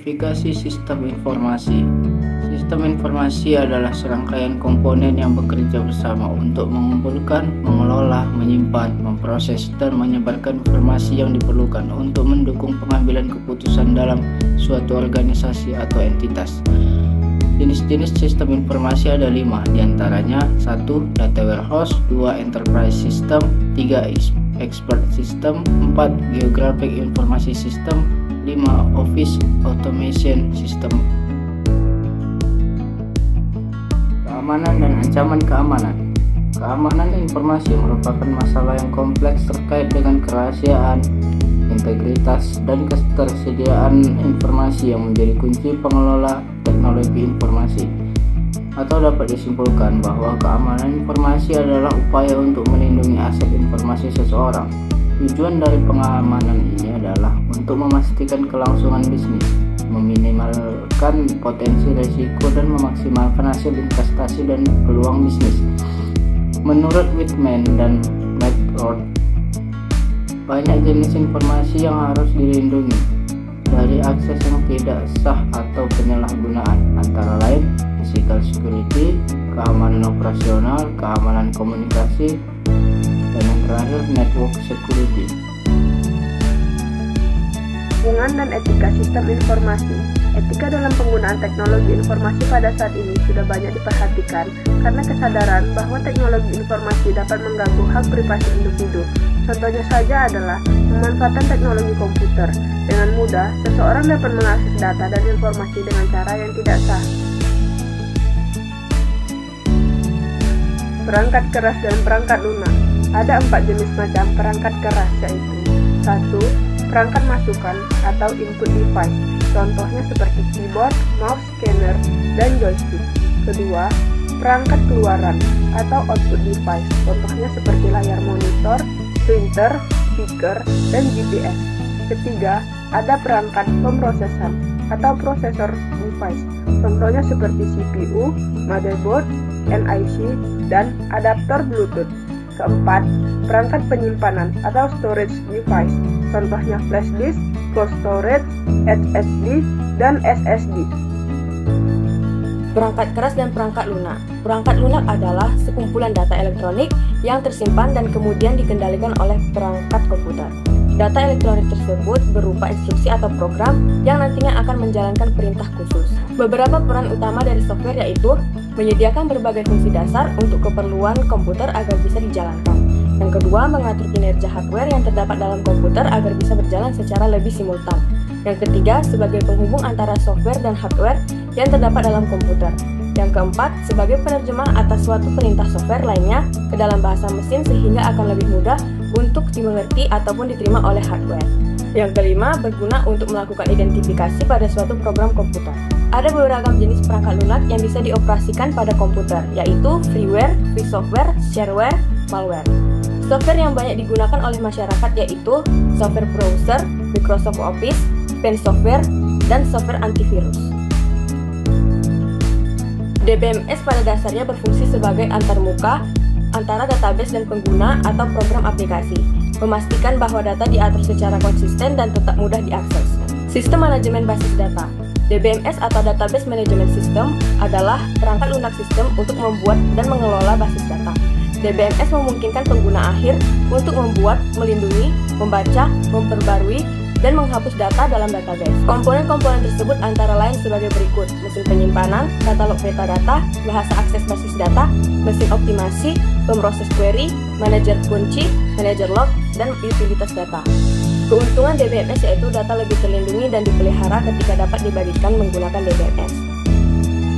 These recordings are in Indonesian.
Identifikasi sistem informasi. Sistem informasi adalah serangkaian komponen yang bekerja bersama untuk mengumpulkan, mengelola, menyimpan, memproses, dan menyebarkan informasi yang diperlukan untuk mendukung pengambilan keputusan dalam suatu organisasi atau entitas. Jenis-jenis sistem informasi ada 5, diantaranya 1. Data warehouse, 2. Enterprise system, 3. Expert system, 4. Geographic information system, 5. Office automation system. Keamanan dan ancaman keamanan. Keamanan informasi merupakan masalah yang kompleks terkait dengan kerahasiaan, integritas, dan ketersediaan informasi yang menjadi kunci pengelola teknologi informasi. Atau dapat disimpulkan bahwa keamanan informasi adalah upaya untuk melindungi aset informasi seseorang. Tujuan dari pengamanan ini adalah untuk memastikan kelangsungan bisnis, meminimalkan potensi risiko, dan memaksimalkan hasil investasi dan peluang bisnis. Menurut Whitman dan McCord, banyak jenis informasi yang harus dilindungi, dari akses yang tidak sah atau penyalahgunaan, antara lain physical security, keamanan operasional, keamanan komunikasi, dan yang terakhir network security. Hubungan dan etika sistem informasi. Etika dalam penggunaan teknologi informasi pada saat ini sudah banyak diperhatikan karena kesadaran bahwa teknologi informasi dapat mengganggu hak privasi individu. Contohnya saja adalah pemanfaatan teknologi komputer. Dengan mudah, seseorang dapat mengakses data dan informasi dengan cara yang tidak sah. Perangkat keras dan perangkat lunak. Ada 4 jenis macam perangkat keras, yaitu 1. Perangkat masukan atau input device, contohnya seperti keyboard, mouse, scanner, dan joystick. Kedua, perangkat keluaran atau output device, contohnya seperti layar monitor, printer, speaker, dan GPS. Ketiga, ada perangkat pemrosesan atau processor device, contohnya seperti CPU, motherboard, NIC, dan adaptor Bluetooth. Keempat, perangkat penyimpanan atau storage device, contohnya flash disk, cold storage, SSD, dan SSD. Perangkat keras dan perangkat lunak. Perangkat lunak adalah sekumpulan data elektronik yang tersimpan dan kemudian dikendalikan oleh perangkat komputer. Data elektronik tersebut berupa instruksi atau program yang nantinya akan menjalankan perintah khusus. Beberapa peran utama dari software yaitu menyediakan berbagai fungsi dasar untuk keperluan komputer agar bisa dijalankan. Yang kedua, mengatur kinerja hardware yang terdapat dalam komputer agar bisa berjalan secara lebih simultan. Yang ketiga, sebagai penghubung antara software dan hardware yang terdapat dalam komputer. Yang keempat, sebagai penerjemah atas suatu perintah software lainnya ke dalam bahasa mesin sehingga akan lebih mudah untuk dimengerti ataupun diterima oleh hardware. Yang kelima, berguna untuk melakukan identifikasi pada suatu program komputer. Ada beragam jenis perangkat lunak yang bisa dioperasikan pada komputer, yaitu freeware, free software, shareware, malware. Software yang banyak digunakan oleh masyarakat yaitu software browser, Microsoft Office, Pen software, dan software antivirus. DBMS pada dasarnya berfungsi sebagai antarmuka antara database dan pengguna atau program aplikasi, memastikan bahwa data diatur secara konsisten dan tetap mudah diakses. Sistem manajemen basis data. DBMS atau Database Management System adalah perangkat lunak sistem untuk membuat dan mengelola basis data. DBMS memungkinkan pengguna akhir untuk membuat, melindungi, membaca, memperbarui, dan menghapus data dalam database. Komponen-komponen tersebut antara lain sebagai berikut: mesin penyimpanan, katalog metadata, bahasa akses basis data, mesin optimasi, pemroses query, manajer kunci, manajer log, dan utilitas data. Keuntungan DBMS yaitu data lebih terlindungi dan dipelihara ketika dapat dibagikan menggunakan DBMS.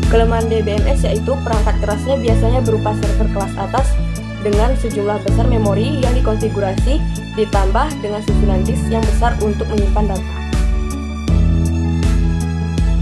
Kelemahan DBMS yaitu perangkat kerasnya biasanya berupa server kelas atas dengan sejumlah besar memori yang dikonfigurasi ditambah dengan susunan disk yang besar untuk menyimpan data.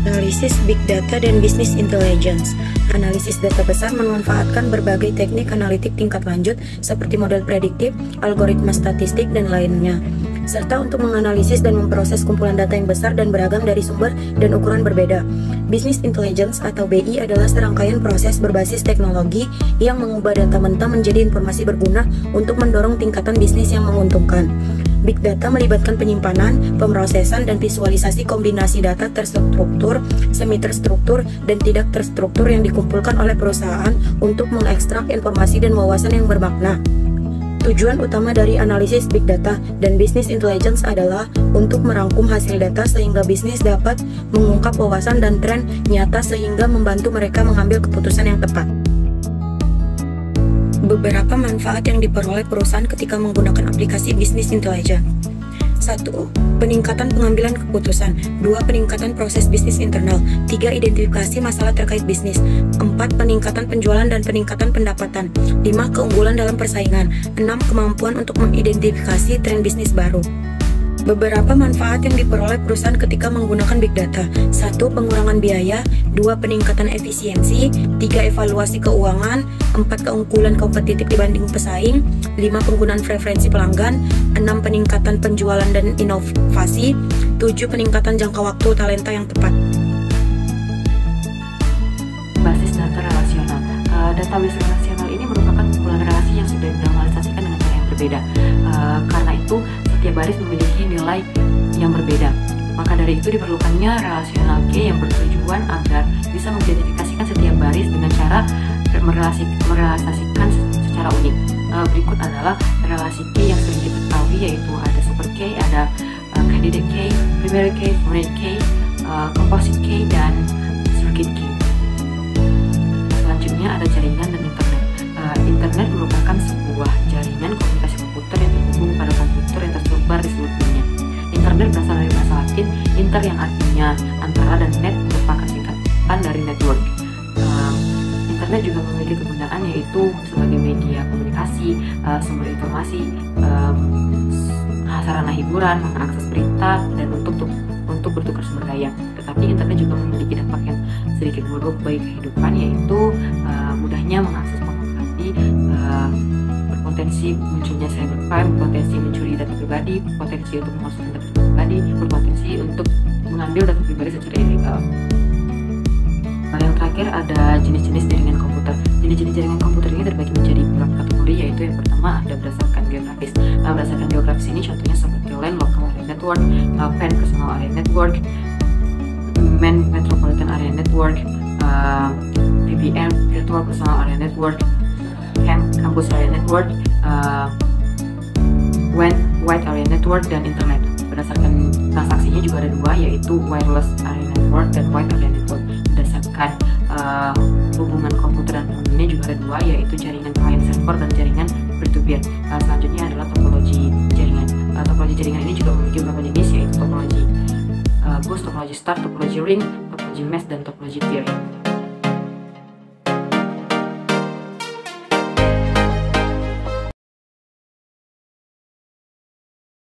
Analisis Big Data dan Business Intelligence. Analisis data besar memanfaatkan berbagai teknik analitik tingkat lanjut seperti model prediktif, algoritma statistik, dan lainnya, serta untuk menganalisis dan memproses kumpulan data yang besar dan beragam dari sumber dan ukuran berbeda. Business Intelligence atau BI adalah serangkaian proses berbasis teknologi yang mengubah data mentah menjadi informasi berguna untuk mendorong tingkatan bisnis yang menguntungkan. Big data melibatkan penyimpanan, pemrosesan, dan visualisasi kombinasi data terstruktur, semi-terstruktur, dan tidak terstruktur yang dikumpulkan oleh perusahaan untuk mengekstrak informasi dan wawasan yang bermakna. Tujuan utama dari analisis big data dan business intelligence adalah untuk merangkum hasil data sehingga bisnis dapat mengungkap wawasan dan tren nyata sehingga membantu mereka mengambil keputusan yang tepat. Beberapa manfaat yang diperoleh perusahaan ketika menggunakan aplikasi business intelligence. 1. Peningkatan pengambilan keputusan. 2. Peningkatan proses bisnis internal. 3. Identifikasi masalah terkait bisnis. 4. Peningkatan penjualan dan peningkatan pendapatan. 5. Keunggulan dalam persaingan. 6. Kemampuan untuk mengidentifikasi tren bisnis baru. Beberapa manfaat yang diperoleh perusahaan ketika menggunakan big data. 1. Pengurangan biaya. 2. Peningkatan efisiensi. 3. Evaluasi keuangan. 4. Keunggulan kompetitif dibanding pesaing. 5. Penggunaan preferensi pelanggan. 6. Peningkatan penjualan dan inovasi. 7. Peningkatan jangka waktu talenta yang tepat. Basis data relasional. Database relasional ini merupakan kumpulan relasi yang sudah dinormalisasikan dengan cara yang berbeda. Karena itu, setiap baris memiliki nilai yang berbeda. Maka dari itu diperlukannya relasional key yang bertujuan agar bisa mengidentifikasikan setiap baris dengan cara merealisasikan secara unik. Berikut adalah relasi key yang sering diketahui, yaitu ada super key, ada candidate key, primary key, foreign key, composite key, dan circuit key. Selanjutnya ada jaringan dan internet. Internet merupakan sebuah jaringan komunikasi komputer yang terhubung pada komputer yang tersebar di seluruh dunia. Internet berasal dari bahasa Latin inter yang artinya antara, dan net merupakan singkatan dari network. Internet juga memiliki kegunaan, yaitu sebagai media komunikasi, sumber informasi, sarana hiburan, mengakses berita, dan untuk bertukar sumber daya. Tetapi internet juga memiliki dampak yang sedikit buruk bagi kehidupan, yaitu mudahnya mengakses pornografi, berpotensi munculnya cybercrime, berpotensi mencuri data pribadi, berpotensi untuk memasukkan data pribadi, berpotensi untuk mengambil data pribadi secara ilegal. Yang terakhir ada jenis-jenis jaringan komputer. Jenis-jenis jaringan komputer ini terbagi menjadi beberapa kategori, yaitu yang pertama ada berdasarkan geografis. Berdasarkan geografis ini contohnya seperti LAN, Local Area Network, PAN, Personal Area Network, MAN, Metropolitan Area Network, VPN, Virtual Personal Area Network, CAN, Campus Area Network, WAN, Wide Area Network, dan Internet. Berdasarkan transaksinya juga ada dua, yaitu Wireless Area Network dan Wide Area Network. Berdasarkan hubungan komputer dan pengguna juga ada dua, yaitu jaringan client server dan jaringan peer-to-peer. Selanjutnya adalah topologi jaringan. Topologi jaringan ini juga memiliki beberapa jenis, yaitu topologi bus, topologi star, topologi ring, topologi mesh, dan topologi peer.